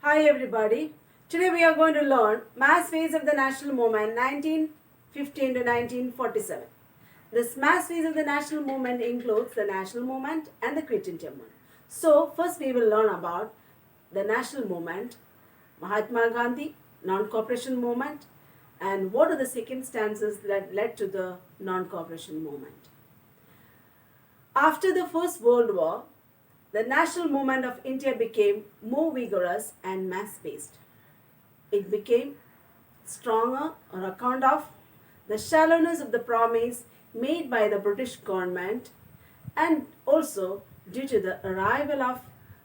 Hi everybody. Today we are going to learn mass phase of the national movement 1915 to 1947. This mass phase of the national movement includes the national movement and the quit India movement. So first we will learn about the national movement, Mahatma Gandhi, non-cooperation movement, and what are the circumstances that led to the non-cooperation movement. After the First World War, the national movement of India became more vigorous and mass-based. It became stronger on account of the shallowness of the promise made by the British government and also due to the arrival of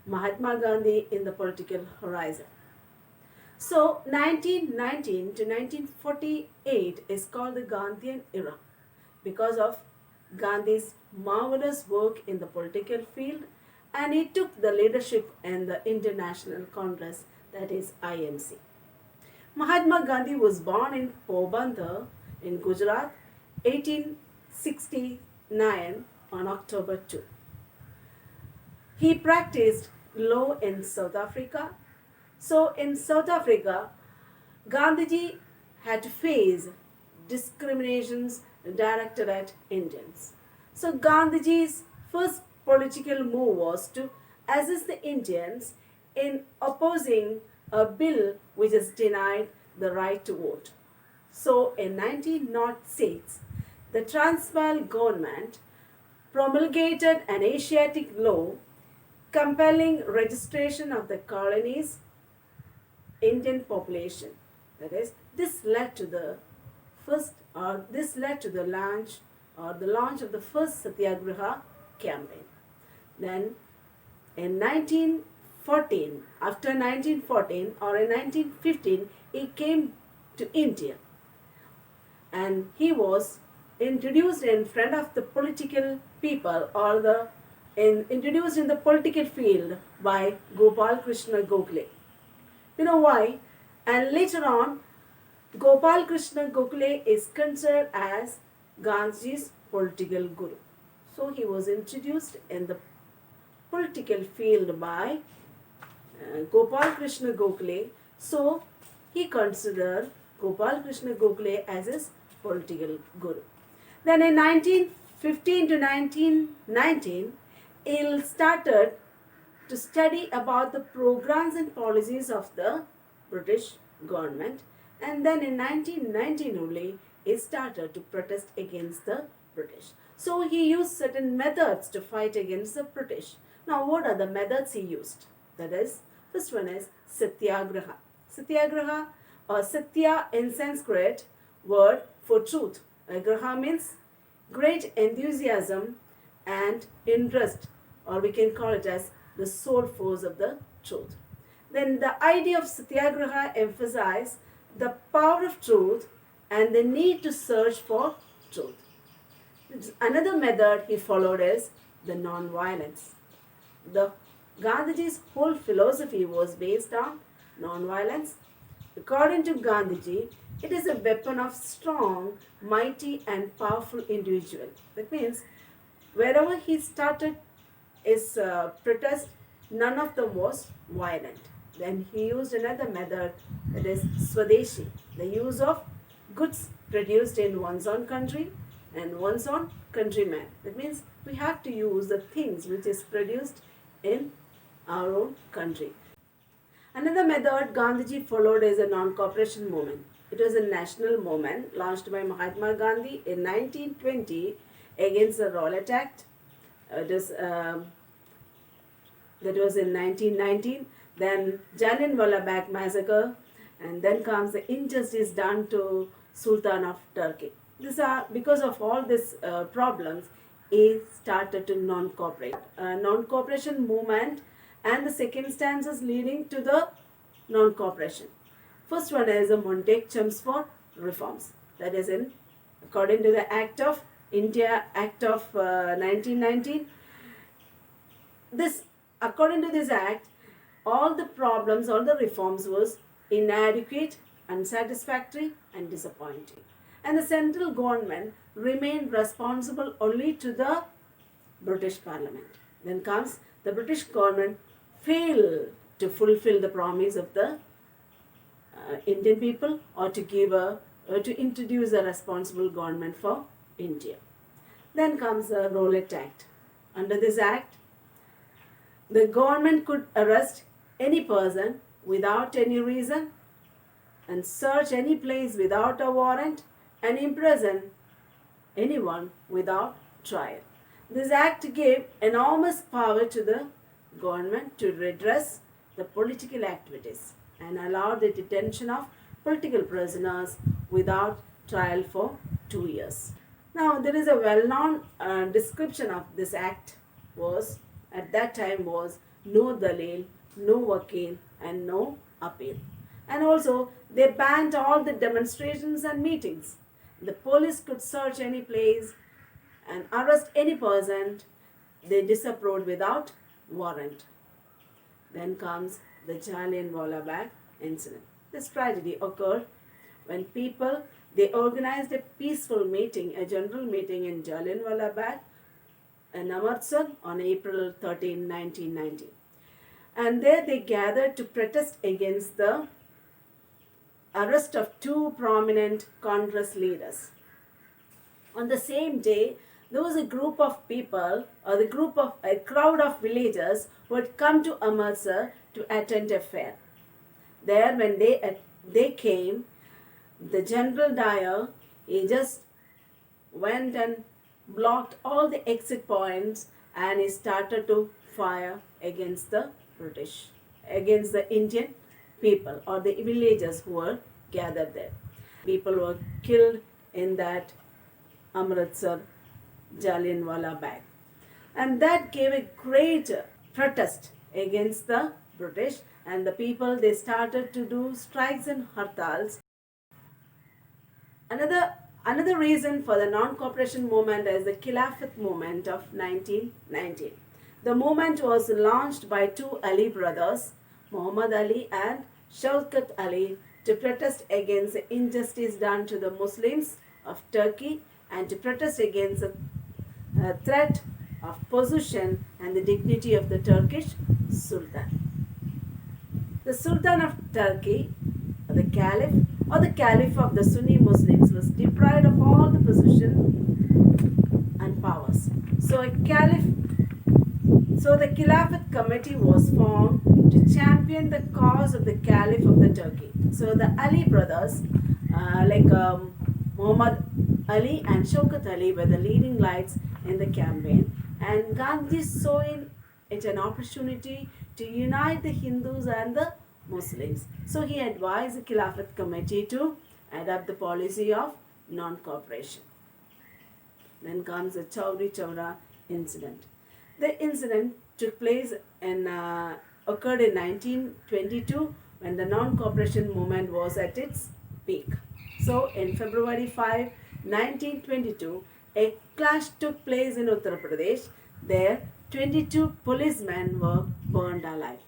Mahatma Gandhi in the political horizon. So 1919 to 1948 is called the Gandhian era because of Gandhi's marvelous work in the political field, and he took the leadership in the International Congress, that is INC. Mahatma Gandhi was born in Porbandar in Gujarat 1869 on October 2. He practiced law in South Africa. So in South Africa, Gandhiji had to face discriminations directed at Indians. So Gandhiji's first political move was to assist the Indians in opposing a bill which has denied the right to vote. So in 1906, the Transvaal government promulgated an Asiatic law compelling registration of the colonies' Indian population. That is, this led to the launch of the first Satyagraha campaign. Then in 1914, after 1914 or in 1915, he came to India and he was introduced in front of the political people or introduced in the political field by Gopal Krishna Gokhale. You know why? And later on, Gopal Krishna Gokhale is considered as Gandhiji's political guru. So he was introduced in the political field by Gopal Krishna Gokhale. So he considered Gopal Krishna Gokhale as his political guru. Then in 1915 to 1919, he started to study about the programs and policies of the British government, and then in 1919 only he started to protest against the British. So he used certain methods to fight against the British. Now what are the methods he used? That is, first one is Satyagraha. Satyagraha or Satya in Sanskrit word for truth. Graha means great enthusiasm and interest, or we can call it as the soul force of the truth. Then the idea of Satyagraha emphasized the power of truth and the need to search for truth. Another method he followed is the non-violence. The Gandhiji's whole philosophy was based on non-violence. According to Gandhiji, it is a weapon of strong, mighty and powerful individual. That means wherever he started his protest, none of them was violent. Then he used another method, that is Swadeshi, the use of goods produced in one's own country and one's own countryman. That means we have to use the things which is produced in our own country. Another method Gandhiji followed is a non-cooperation movement. It was a national movement launched by Mahatma Gandhi in 1920 against the Rowlatt Act. That was in 1919. Then Jallianwala Bagh massacre, and then comes the injustice done to Sultan of Turkey. Because of all these problems, he started to non-cooperate. Non-cooperation movement and the circumstances leading to the non-cooperation. First one is a Montague Chums for reforms. That is according to the India Act of 1919. According to this act, all the problems, all the reforms was inadequate, unsatisfactory and disappointing. And the central government remained responsible only to the British Parliament. Then comes the British government failed to fulfill the promise of the Indian people, or to give a to introduce a responsible government for India. Then comes the Rowlatt Act. Under this act, the government could arrest any person without any reason and search any place without a warrant and imprison anyone without trial. This act gave enormous power to the government to redress the political activities and allowed the detention of political prisoners without trial for 2 years. Now, there is a well-known description of this act was at that time was no dalil, no wakil, and no appeal. And also, they banned all the demonstrations and meetings. The police could search any place and arrest any person they disapproved without warrant. Then comes the Jallianwala Bagh incident. This tragedy occurred when they organized a peaceful meeting, a general meeting in Jallianwala Bagh in Amritsar on April 13, 1990. And there they gathered to protest against the arrest of two prominent Congress leaders. On the same day, there was a group of people, or a crowd of villagers who had come to Amritsar to attend a fair. There, when they came, the general dyer, he just went and blocked all the exit points, and he started to fire against the British, against the Indian people or the villagers who were gathered there. People were killed in that Amritsar Jallianwala Bagh. And that gave a great protest against the British, and the people, they started to do strikes and hartals. Another reason for the non-cooperation movement is the khilafat movement of 1919. The movement was launched by two Ali brothers, Muhammad Ali and Shaukat Ali, to protest against the injustice done to the Muslims of Turkey and to protest against the threat of possession and the dignity of the Turkish Sultan. The Sultan of Turkey, the Caliph, or the Caliph of the Sunni Muslims, was deprived of all the position and powers. So the Khilafat committee was formed to champion the cause of the Caliph of the Turkey. So the Ali brothers, Muhammad Ali and Shaukat Ali, were the leading lights in the campaign, and Gandhi saw in it an opportunity to unite the Hindus and the Muslims. So he advised the Khilafat committee to adopt the policy of non-cooperation. Then comes the chaura incident. The incident took place occurred in 1922 when the non-cooperation movement was at its peak. So in February 5, 1922, a clash took place in Uttar Pradesh. There, 22 policemen were burned alive.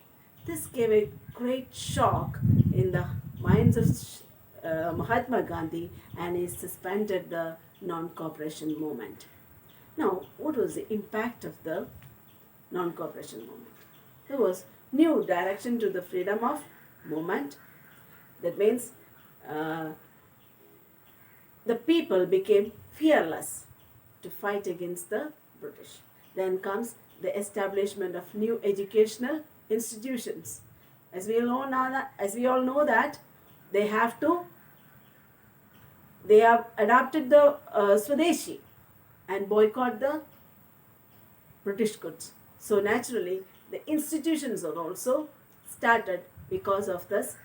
This gave a great shock in the minds of Mahatma Gandhi, and he suspended the non-cooperation movement. Now, what was the impact of the non-cooperation movement? There was new direction to the freedom of movement. That means the people became fearless to fight against the British. Then comes the establishment of new educational institutions. As we all know that they have adopted the Swadeshi and boycott the British goods. So naturally, the institutions are also started because of this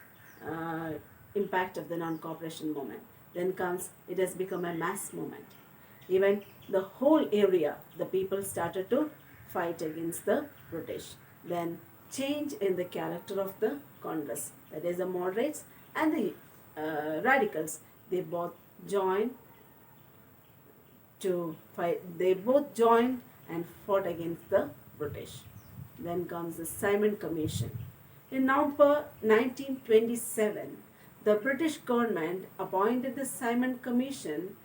impact of the non-cooperation movement. Then comes, it has become a mass movement. Even the whole area, the people started to fight against the British. Then change in the character of the Congress, that is the moderates and the radicals, they both joined to fight. They both joined and fought against the British. Then comes the Simon Commission. In November 1927, the British government appointed the Simon Commission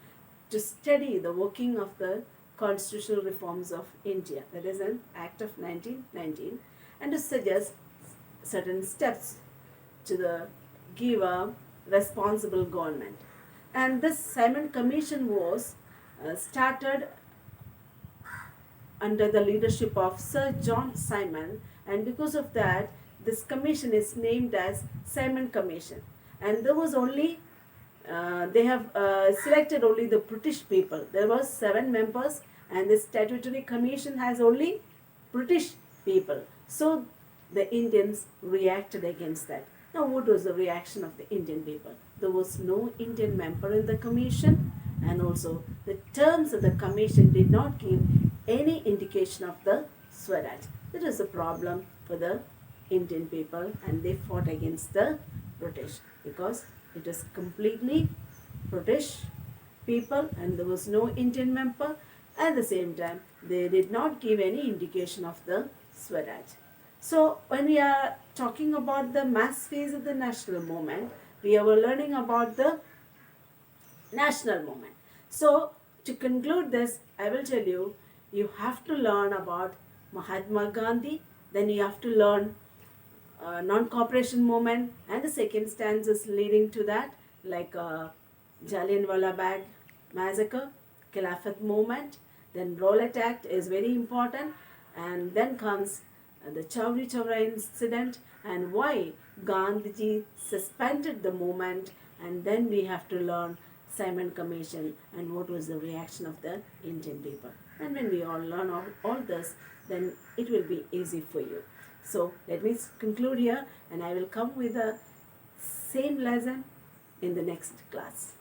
to study the working of the constitutional reforms of India, that is an Act of 1919, and to suggest certain steps to give a responsible government. And this Simon Commission was started under the leadership of Sir John Simon, and because of that, this commission is named as Simon Commission. And there was only they have selected only the British people. There was 7 members, and the statutory commission has only British people. So the Indians reacted against that. Now, what was the reaction of the Indian people? There was no Indian member in the commission, and also the terms of the commission did not give any indication of the Swaraj. That is a problem for the Indian people, and they fought against the British because it is completely British people and there was no Indian member. At the same time, they did not give any indication of the Swaraj. So when we are talking about the mass phase of the national movement, we are learning about the national movement. So to conclude this, I will tell you, you have to learn about Mahatma Gandhi, then you have to learn non-cooperation movement, and the second stanzas leading to that, like Jallianwala Bagh massacre, khilafat movement, then rowlatt act is very important, and then comes the chaura incident and why Gandhiji suspended the movement, and then we have to learn Simon Commission and what was the reaction of the Indian people. And when we all learn all this, then it will be easy for you. So let me conclude here, and I will come with the same lesson in the next class.